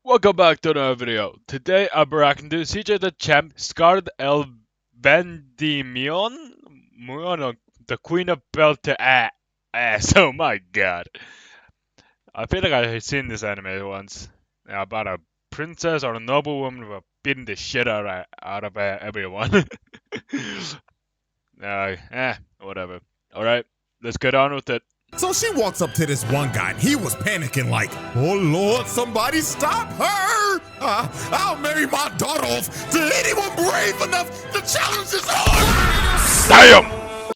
Welcome back to another video. Today I'm reacting to CJ the Champ, Scarlet vandimion, the Queen of Belt to ass. Oh my god. I feel like I've seen this anime once. About a princess or a noblewoman who beating the shit out of everyone. Whatever. Alright, let's get on with it. So she walks up to this one guy, and he was panicking like, "Oh Lord, somebody stop her! I'll marry my daughter off to anyone brave enough to challenge this horse!" Damn!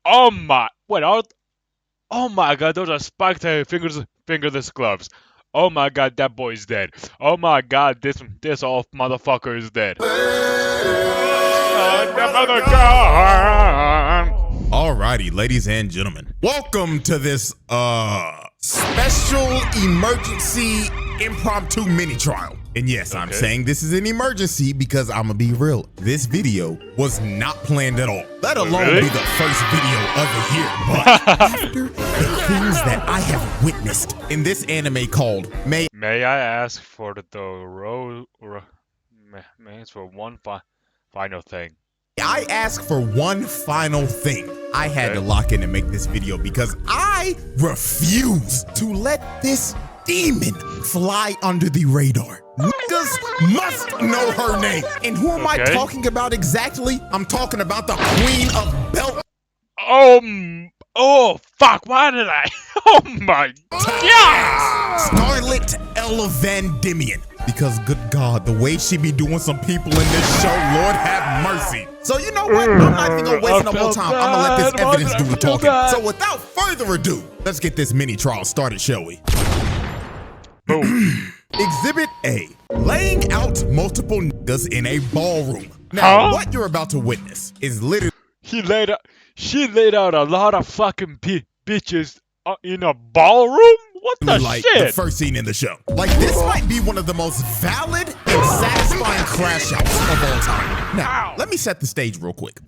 Oh my, oh my god, those are spiked fingerless gloves. Oh my god, that boy's dead. Oh my god, this old motherfucker is dead. Alrighty, ladies and gentlemen, welcome to this special emergency impromptu mini trial. And yes, I'm saying this is an emergency because I'm gonna be real. This video was not planned at all, let alone be the first video of the year. But after the things that I have witnessed in this anime called May I ask for for one final thing? I ask for one final thing. I had to lock in and make this video because I refuse to let this demon fly under the radar. Niggas must know her name. And who am I talking about exactly? I'm talking about the Queen of Belt. Oh fuck, why did I? Oh my god! Scarlet vandimion. Because good God, the way she be doing some people in this show, Lord have mercy. So you know what? I'm not even gonna waste no more time. I'm gonna let this evidence do the talking. So without further ado, let's get this mini trial started, shall we? Boom. Exhibit A, laying out multiple niggas in a ballroom. Now, what you're about to witness is literally she laid out a lot of fucking bitches in a ballroom? What the like shit? The first scene in the show. Like, this might be one of the most valid and satisfying crash outs of all time. Now, let me set the stage real quick.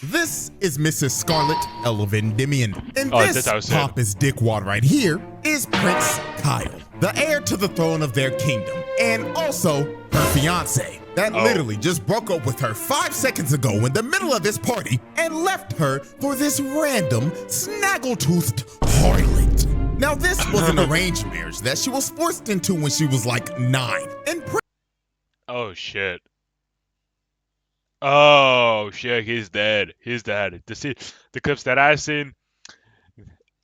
This is Mrs. Scarlet vandimion. And this pompous dickwad right here is Prince Kyle, the heir to the throne of their kingdom, and also her fiance that literally just broke up with her 5 seconds ago in the middle of this party and left her for this random snaggle-toothed harlot. Now, this was an arranged marriage that she was forced into when she was like 9. And oh shit. Oh shit, he's dead. He's dead. The clips that I've seen.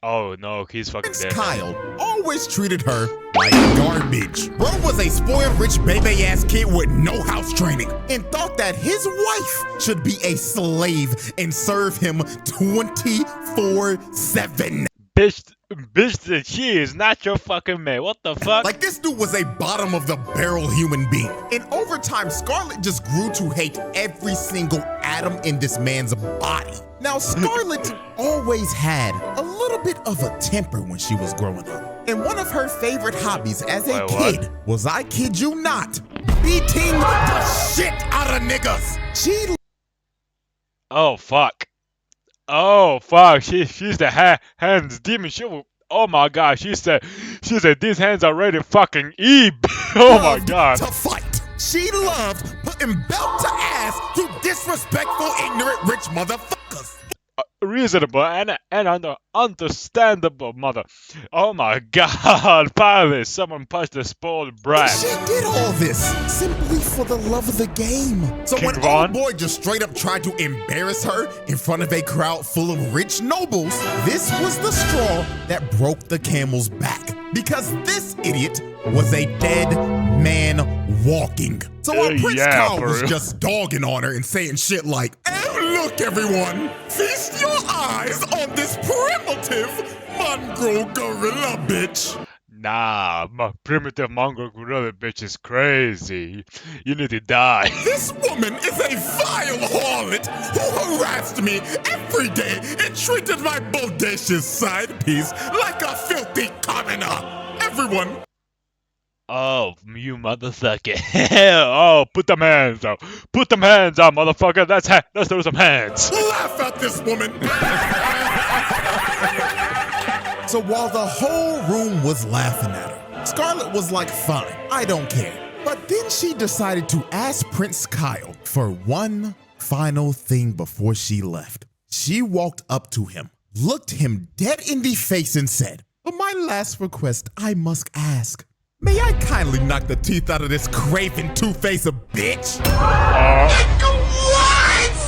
Oh no, he's fucking dead. Kyle always treated her like garbage. Bro was a spoiled rich baby ass kid with no house training and thought that his wife should be a slave and serve him 24/7. Bitch, she is not your fucking man. What the fuck? Like, this dude was a bottom of the barrel human being. And over time, Scarlet just grew to hate every single atom in this man's body. Now, Scarlet always had a little bit of a temper when she was growing up. And one of her favorite hobbies as a kid was, I kid you not, beating the shit out of niggas. Oh fuck. Oh fuck, she's the hands demon. Oh my god, she said these hands are ready to fucking eat. Oh my god. To fight. She loved putting belt to ass to disrespectful, ignorant, rich motherfuckers. Reasonable and understandable mother. Oh my god, finally someone punched the spoiled brat. She did all this simply for the love of the game. So when old boy just straight up tried to embarrass her in front of a crowd full of rich nobles, this was the straw that broke the camel's back. Because this idiot was a dead man walking. So while Prince Kyle was just dogging on her and saying shit like, "And look everyone, feast your eyes on this primitive mongrel gorilla bitch." Nah, my primitive mongrel gorilla bitch is crazy. You need to die. This woman is a vile harlot who harassed me every day and treated my bodacious side piece like a filthy commoner. Everyone. Oh, you motherfucker. Oh, put them hands out. Put them hands out, motherfucker. Let's do some hands. Laugh at this woman. So while the whole room was laughing at her, Scarlet was like, fine, I don't care. But then she decided to ask Prince Kyle for one final thing before she left. She walked up to him, looked him dead in the face and said, "For my last request, I must ask. May I kindly knock the teeth out of this craven two-faced bitch?"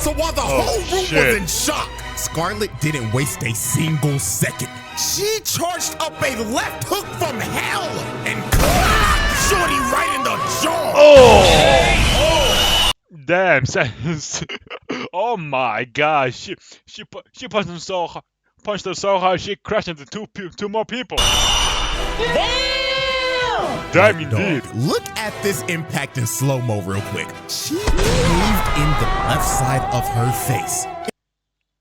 So while the whole room was in shock, Scarlet didn't waste a single second. She charged up a left hook from hell and clocked Shorty right in the jaw. Oh! Damn! Oh my God! She punched him so hard. Punched her so hard she crashed into two more people. Damn indeed. Look at this impact in slow-mo real quick. She caved in the left side of her face.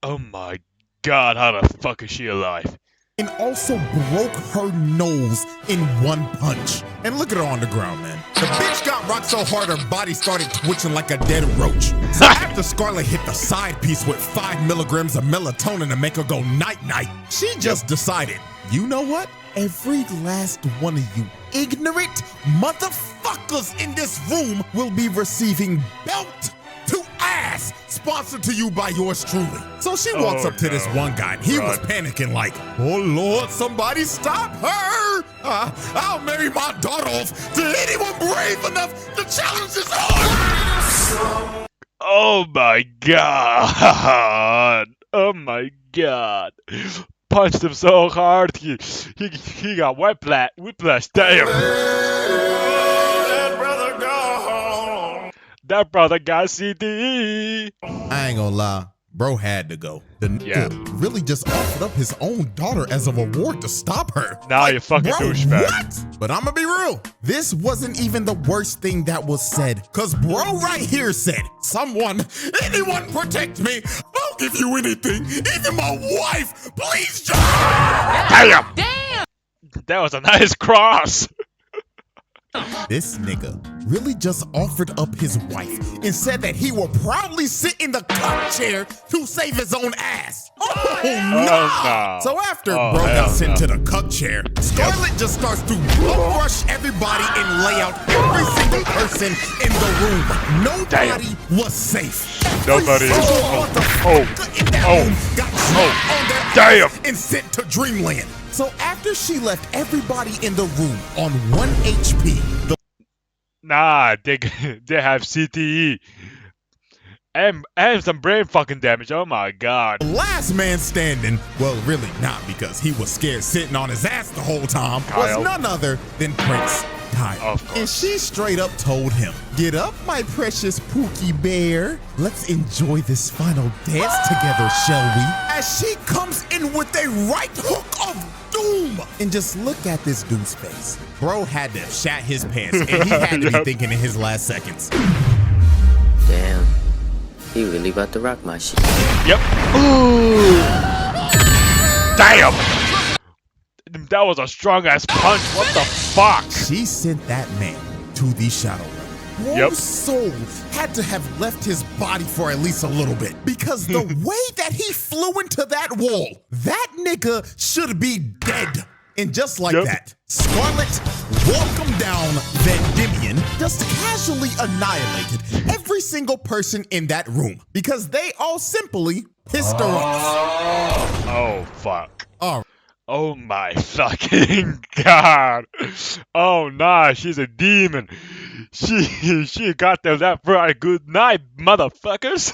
Oh my God, how the fuck is she alive? And also broke her nose in one punch. And look at her on the ground, man. The bitch got rocked so hard her body started twitching like a dead roach. So after Scarlet hit the side piece with 5 milligrams of melatonin to make her go night-night, she just decided, you know what? Every last one of you ignorant motherfuckers in this room will be receiving belt to ass, sponsored to you by yours truly. So she walks up to this one guy, and he was panicking like, oh Lord, somebody stop her! I'll marry my daughter off to anyone brave enough to challenge this order! Oh my God! Oh my God! Punched him so hard, he got whiplash. Damn! That brother got CTE. I ain't gonna lie, bro had to go. The nigga really just offered up his own daughter as a reward to stop her. Nah, you fucking douchebag. What? But I'ma be real. This wasn't even the worst thing that was said. Cause bro right here said, anyone protect me. I'll give you anything. Even my wife. Please just. Damn! That was a nice cross. This nigga really just offered up his wife and said that he will proudly sit in the cup chair to save his own ass. Oh, no! So after bro got sent to the cup chair, Scarlet just starts to rush everybody and lay out every single person in the room. Nobody was safe. Nobody. In that room got dropped on their ass and sent to Dreamland. So after she left everybody in the room on 1 HP, nah, they have CTE and some brain fucking damage. Oh my God. The last man standing, well, really not, because he was scared sitting on his ass the whole time, was none other than Prince Kyle. And she straight up told him, "Get up, my precious Pookie Bear. Let's enjoy this final dance together, shall we?" As she comes in with a right hook of doom. And just look at this dude's face. Bro had to have shat his pants, and he had to be thinking in his last seconds. Damn, he really about to rock my shit. Yep. Ooh. Damn. That was a strong ass punch. What the fuck? She sent that man to the shadow realm. Bro's soul had to have left his body for at least a little bit, because the way that he flew into that wall, that nigga should be dead. And just like that, Scarlet welcomed down vandimion, just casually annihilated every single person in that room, because they all simply pissed her off. Oh fuck. Oh my fucking God. Oh nah, she's a demon. She got them that right. Good night, motherfuckers.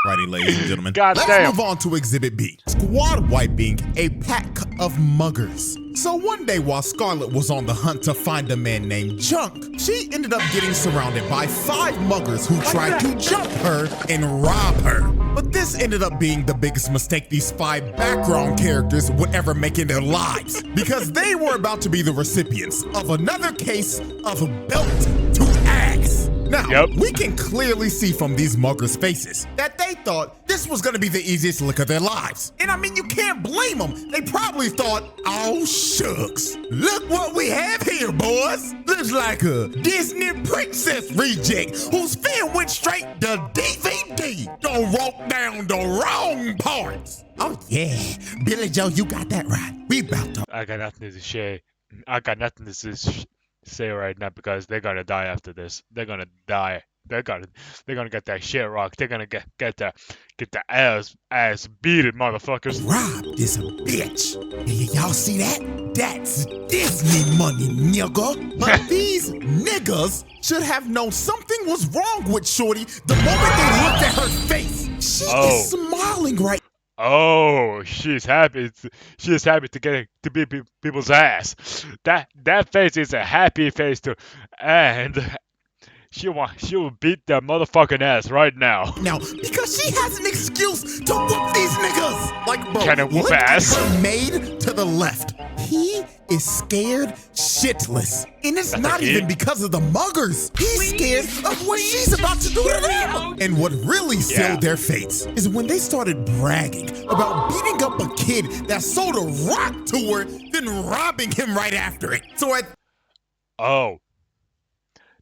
Righty, ladies and gentlemen. Let's move on to Exhibit B. Squad wiping a pack of muggers. So one day while Scarlet was on the hunt to find a man named Chunk, she ended up getting surrounded by 5 muggers who tried to jump her and rob her. But this ended up being the biggest mistake these 5 background characters would ever make in their lives, because they were about to be the recipients of another case of belt to ass. Now, we can clearly see from these muggers' faces that they thought this was gonna be the easiest lick of their lives. And I mean, you can't blame them. They probably thought, oh shucks, look what we have here, boys. Looks like a Disney princess reject whose film went straight to DVD. Don't walk down the wrong parts. Oh yeah, Billy Joe, you got that right. We about to. I got nothing to say. I got nothing to say right now because they're gonna die after this. They're gonna die. They're gonna get that shit rocked. They're gonna get the ass beaten, motherfuckers. Robbed is a bitch. Y'all see that? That's Disney money, nigga. But these niggas should have known something was wrong with Shorty the moment they looked at her face. She is smiling right. Oh, she's happy. She's happy to get to beat people's ass. That face is a happy face too, and she will beat that motherfucking ass right now. Now, because she has an excuse to whoop these niggas. Like, bro, Can it whoop look at ass? her maid to the left. He is scared shitless. And it's not he? even because of the muggers. He's scared of what she's about to do to them. And what really sealed their fates is when they started bragging about beating up a kid that sold a rock to her, then robbing him right after it. So at Oh.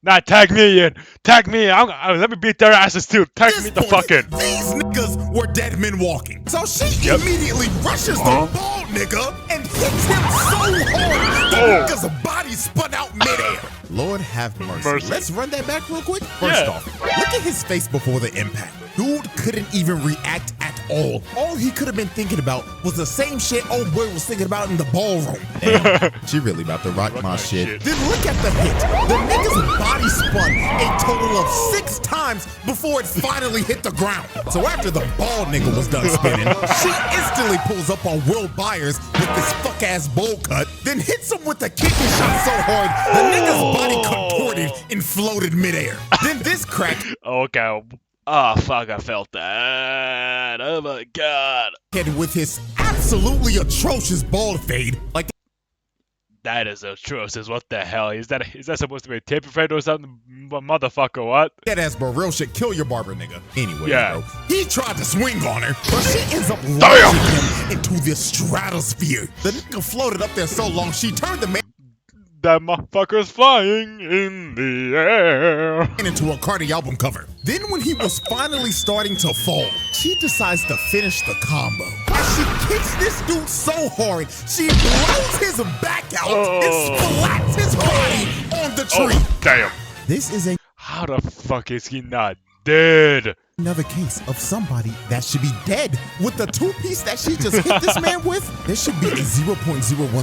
Nah, tag me in. Tag me in. Let me beat their asses too. Tag me the point, fuck in. these niggas were dead men walking. So she immediately rushes the bald nigga and hits him so hard the nigga's body spun out midair. Lord have mercy. Let's run that back real quick. First off, look at his face before the impact. Dude couldn't even react at all. All he could have been thinking about was the same shit old boy was thinking about in the ballroom. Damn, she really about to rock my shit. Then look at the hit. The nigga's body spun a total of 6 times before it finally hit the ground. So after the bald nigga was done spinning, she instantly pulls up on Will Byers with this fuck-ass bowl cut, then hits him with a kidney shot so hard, the nigga's body contorted and floated midair. Then this crack Okay. Oh, fuck, I felt that. Oh, my God. with his absolutely atrocious bald fade. Like, That is atrocious. What the hell? Is that supposed to be a tape effect or something? Motherfucker, what? that ass bro real shit kill your barber nigga. Anyway, Yeah. bro, he tried to swing on her, but she ends up launching him into the stratosphere. The nigga floated up there so long, she turned the man That motherfucker's flying in the air. into a Cardi album cover. Then when he was finally starting to fall, she decides to finish the combo. She kicks this dude so hard, she blows his back out and splats his body on the tree. Oh, damn. This is How the fuck is he not dead? another case of somebody that should be dead. With the 2-piece that she just hit this man with, there should be a 0.01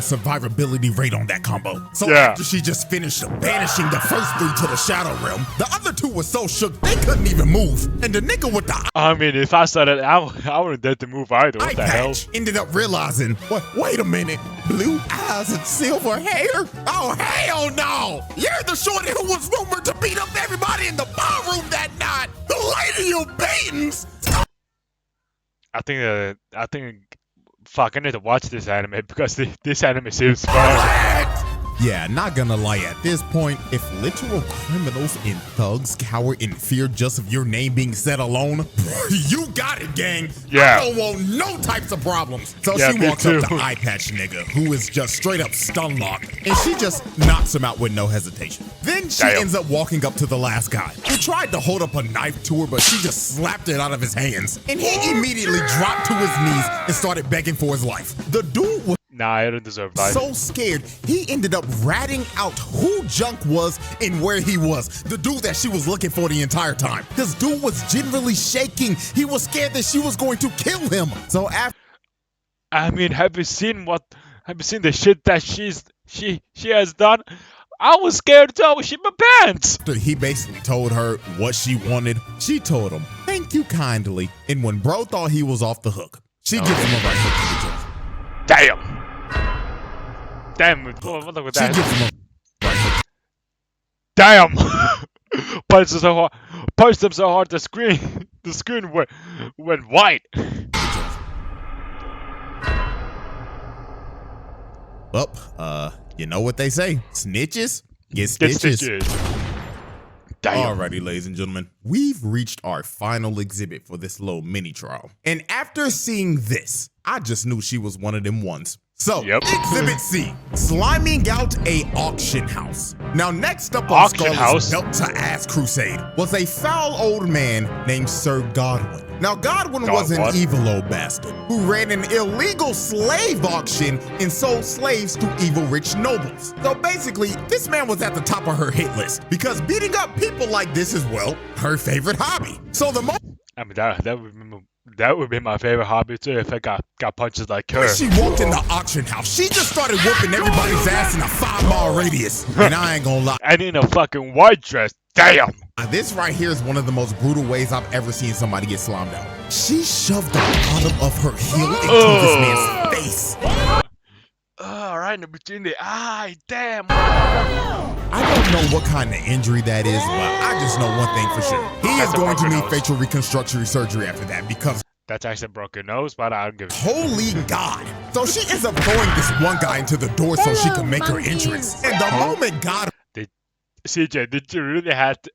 survivability rate on that combo. So after she just finished banishing the first 3 to the Shadow Realm, the other 2 were so shook they couldn't even move. And the nigga with the I mean, if I saw that, I wouldn't dare to move either. What eye the hell? patch ended up realizing, wait a minute, blue eyes and silver hair? Oh, hell no! You're the shorty who was rumored to beat up everybody in the ballroom that night! The lady you beatings! I think, fuck, I need to watch this anime because this anime seems fun. Yeah, not gonna lie, at this point, if literal criminals and thugs cower in fear just of your name being said alone, you got it, gang. Yeah. I don't want no types of problems. So Yeah, she me walks up to too. Eye Patch nigga, who is just straight up stun locked, and she just knocks him out with no hesitation. Then she Damn. ends up walking up to the last guy, who tried to hold up a knife to her, but she just slapped it out of his hands. And he immediately dropped to his knees and started begging for his life. The dude was Nah, I don't deserve life. so scared, he ended up ratting out who Junk was and where he was. The dude that she was looking for the entire time. This dude was generally shaking. He was scared that she was going to kill him. So after I mean, have you seen the shit that she has done? I was scared too. I was shit my pants. he basically told her what she wanted, she told him, "Thank you kindly." And when bro thought he was off the hook, she gives him a right hook to the jaw. Damn. Damn. What the She gives him a right hook. Damn. Punched him so hard. Punched him so hard. The screen went white. Well, you know what they say. Snitches get Get stitches. stitches. Damn. Alrighty, ladies and gentlemen, we've reached our final exhibit for this little mini trial. And after seeing this, I just knew she was one of them ones. So, Yep. Exhibit C, sliming out a auction house. Now, next up on Auction Scarlet's house? belt-to-ass crusade was a foul old man named Sir Godwin. Now, Godwin was an what? evil old bastard who ran an illegal slave auction and sold slaves to evil rich nobles. So basically, this man was at the top of her hit list because beating up people like this is, well, her favorite hobby. So the moment I mean, that would be my favorite hobby too if I got punches like her. she walked in the auction house, she just started whooping everybody's ass in a 5-mile radius. And I ain't gonna lie. And in a fucking white dress. Damn! This right here is one of the most brutal ways I've ever seen somebody get slammed out. She shoved the bottom of her heel into this man's face. Right in between the eye. Damn. I don't know what kind of injury that is, but I just know one thing for sure. He is That's a going to broken need nose. facial reconstruction surgery after that because That's actually a broken nose, but I don't give a holy God. So she ends up throwing this one guy into the door so she can make her entrance. And the moment God CJ, did you really have to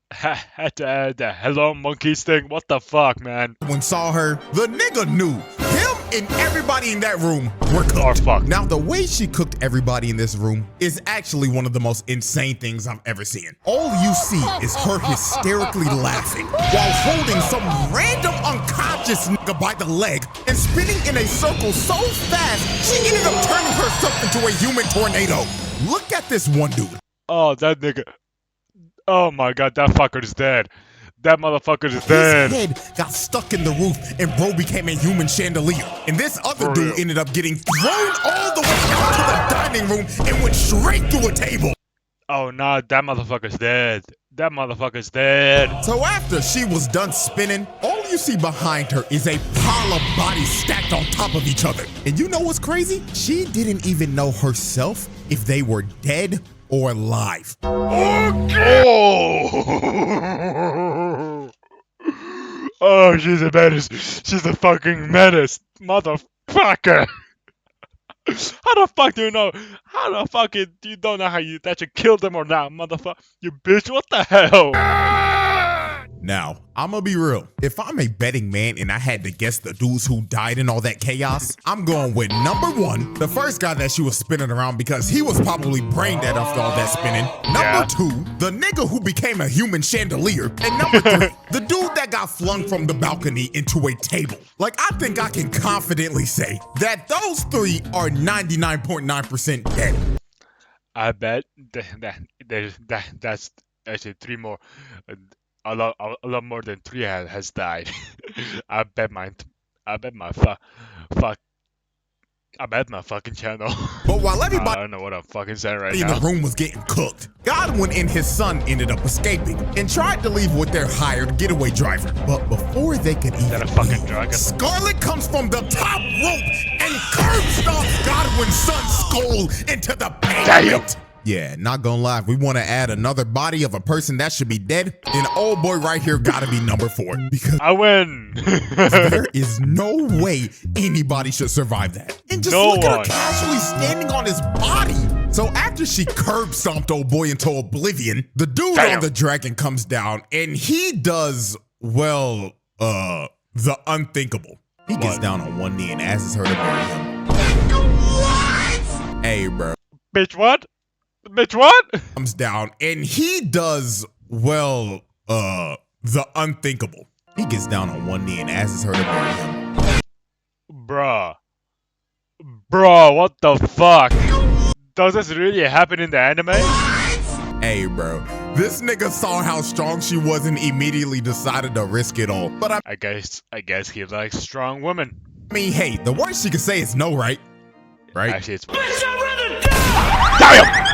add the hello monkeys thing? What the fuck, man? saw her, the nigga knew. Him and everybody in that room were cooked. Or fucked. Now, the way she cooked everybody in this room is actually one of the most insane things I've ever seen. All you see is her hysterically laughing while holding some random unconscious nigga by the leg and spinning in a circle so fast, she ended up turning herself into a human tornado. Look at this one dude. Oh, that nigga. Oh my god, that fucker is dead. That motherfucker is His dead. head got stuck in the roof and bro became a human chandelier. And this other For dude real. ended up getting thrown all the way out to the dining room and went straight through a table. Oh nah, that motherfucker's dead. That motherfucker's dead. So after she was done spinning, all you see behind her is a pile of bodies stacked on top of each other. And you know what's crazy? She didn't even know herself if they were dead or alive. Oh! Oh, she's a menace. She's a fucking menace. Motherfucker. How the fuck do you know? How the fuck do you don't know that you killed them or not, motherfucker? You bitch, what the hell? Now, I'm gonna be real. If I'm a betting man and I had to guess the dudes who died in all that chaos, I'm going with number one, the first guy that she was spinning around because he was probably brain dead after all that spinning. Number two, the nigga who became a human chandelier. And number three, the dude that got flung from the balcony into a table. Like, I think I can confidently say that those three are 99.9% dead. I bet that's actually three more. A lot more than three has died. I bet my fucking channel. But while I everybody don't know what I'm fucking saying right in now. the room was getting cooked, Godwin and his son ended up escaping and tried to leave with their hired getaway driver. But before they could even That a fucking leave, dragon? Scarlet comes from the top rope and curb stomps Godwin's son's skull into the pavement. Yeah, not gonna lie, if we want to add another body of a person that should be dead, then old boy right here gotta be number 4 because I win. there is no way anybody should survive that. And just No look at her one. casually standing on his body. So after she curb stomped old boy into oblivion, the dude Damn. on the dragon comes down and he does, well, the unthinkable. He gets What? down on one knee and asks her to marry him. Hey, bro. Bitch, what? Bitch, what? Comes down and he does, well, the unthinkable. He gets down on one knee and asks her to marry him. Bruh, what the fuck? Does this really happen in the anime? Hey, bro. This nigga saw how strong she was and immediately decided to risk it all. But I guess he likes strong women. I mean, hey, the worst she could say is no, right? Right? Actually, it's damn.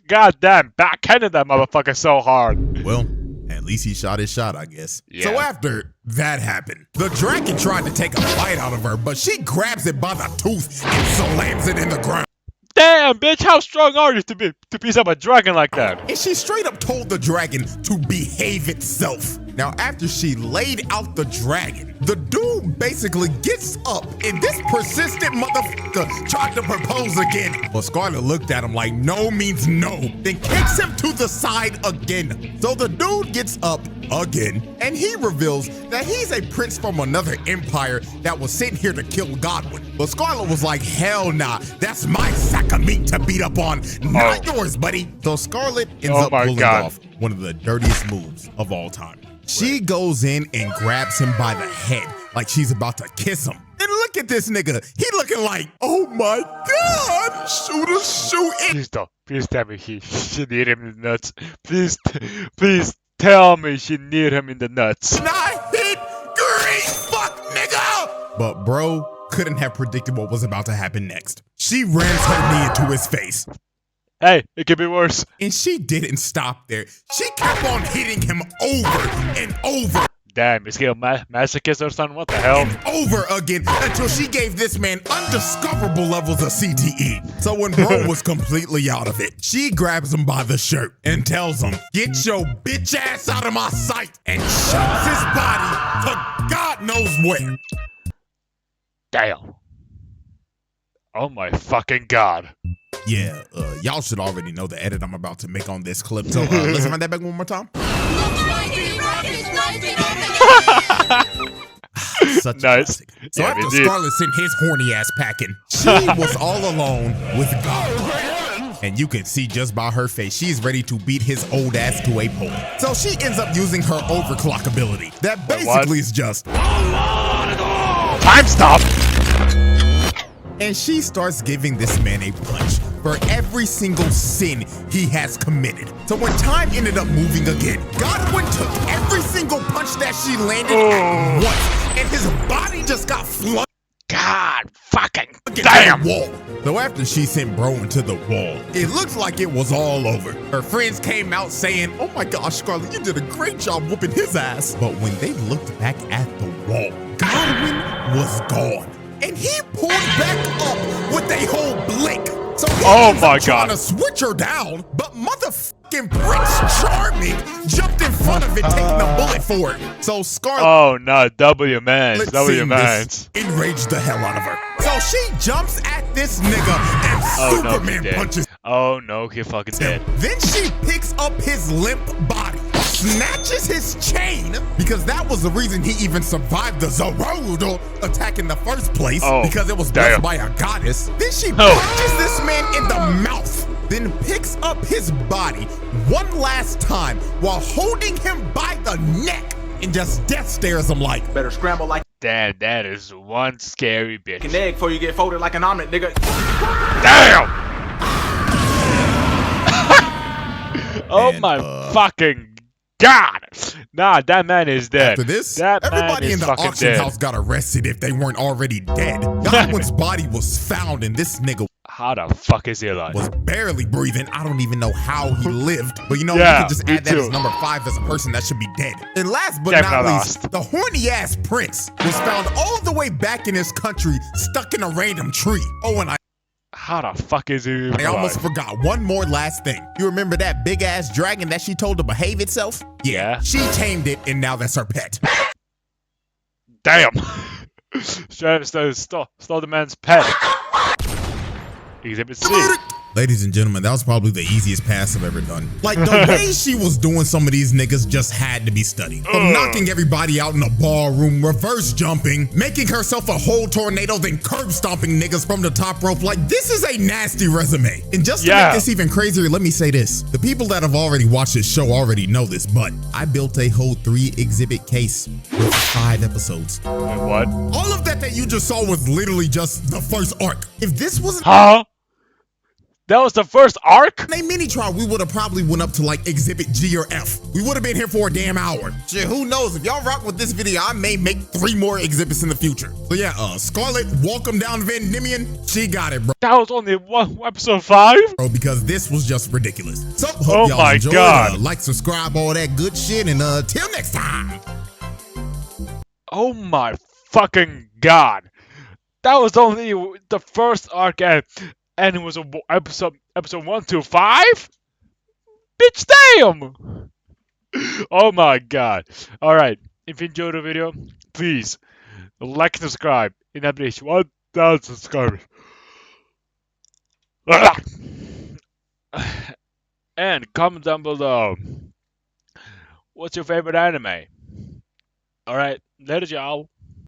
God damn, backhanded that motherfucker so hard. Well, at least he shot his shot, I guess. Yeah. So after that happened, the dragon tried to take a bite out of her, but she grabs it by the tooth and slams it in the ground. Damn, bitch, how strong are you to piece up a dragon like that? And she straight up told the dragon to behave itself. Now, after she laid out the dragon, the dude basically gets up and this persistent motherfucker tried to propose again. But Scarlet looked at him like no means no, then kicks him to the side again. So the dude gets up again and he reveals that he's a prince from another empire that was sent here to kill Godwin. But Scarlet was like, hell nah, that's my sack of meat to beat up on, not yours, buddy. So Scarlet ends up pulling off one of the dirtiest moves of all time. She goes in and grabs him by the head like she's about to kiss him. And look at this nigga. He looking like, oh my God, shooting. Please tell me she need him in the nuts. Please tell me she need him in the nuts. Not hit, great fuck nigga. But bro couldn't have predicted what was about to happen next. She rams her knee into his face. Hey, it could be worse. And she didn't stop there. She kept on hitting him over and over. Damn, is he a masochist or something? What the hell? And over again until she gave this man undiscoverable levels of CTE. So when bro was completely out of it, she grabs him by the shirt and tells him, get your bitch ass out of my sight, and shoves his body to God knows where. Damn. Oh my fucking God. Yeah, y'all should already know the edit I'm about to make on this clip. So let's run that back one more time. Such a classic. So Yeah, after Scarlet sent his horny ass packing, she was all alone with God. And you can see just by her face, she's ready to beat his old ass to a pulp. So she ends up using her overclock ability. That basically is just time stop. And she starts giving this man a punch for every single sin he has committed. So when time ended up moving again, Godwin took every single punch that she landed at once, and his body just got flung. God fucking Damn! The wall. So after she sent bro into the wall, it looks like it was all over. Her friends came out saying, oh my gosh, Scarlet, you did a great job whooping his ass. But when they looked back at the wall, Godwin was gone. And he pulled back up with a whole blink. So he ends up trying to switch her down, but motherfucking Prince Charming jumped in front of it, taking a bullet for it. So Scarlet, oh no, W-Mans. enraged the hell out of her. So she jumps at this nigga and Superman punches. Oh no, he fucking dead. Then she picks up his limp body, snatches his chain, because that was the reason he even survived the Zorodo attack in the first place, because it was blessed by a goddess. Then she punches this man in the mouth, then picks up his body one last time while holding him by the neck and just death stares him like, better scramble like Damn, that is one scary bitch. an egg before you get folded like an omelet, nigga. Damn! Oh my fucking God! Nah, that man is dead. After this, that everybody in the auction dead. house got arrested if they weren't already dead. Godwin's body was found and this nigga How the fuck is he alive? was barely breathing. I don't even know how he lived. But you know, you can just add that as number 5 as a person that should be dead. And last but not least, the horny ass prince was found all the way back in his country, stuck in a random tree. Oh, and how the fuck is he even alive? I almost forgot one more last thing. You remember that big ass dragon that she told to behave itself? Yeah. She tamed it and now that's her pet. Damn. Stole the man's pet. Exhibit C. Ladies and gentlemen, that was probably the easiest pass I've ever done. Like, the way she was doing some of these niggas just had to be studied. From knocking everybody out in a ballroom, reverse jumping, making herself a whole tornado, then curb stomping niggas from the top rope. Like, this is a nasty resume. And just to make this even crazier, let me say this. The people that have already watched this show already know this, but I built a whole 3-exhibit case with 5 episodes. Wait, what? All of that you just saw was literally just the first arc. If this was that was the first arc? In a mini trial, we would have probably went up to like exhibit G or F. We would have been here for a damn hour. Shit, who knows? If y'all rock with this video, I may make 3 more exhibits in the future. So yeah, Scarlet, welcome down Vandimion. She got it, bro. That was only episode 5? Bro, because this was just ridiculous. So hope y'all enjoyed. Like, subscribe, all that good shit, and till next time. Oh my fucking God. That was only the first arc and it was a episode 1 to 5? Bitch, damn! Oh my god. Alright, if you enjoyed the video, please like and subscribe. And that reach 1,000 subscribers. And comment down below. What's your favorite anime? Alright, later y'all.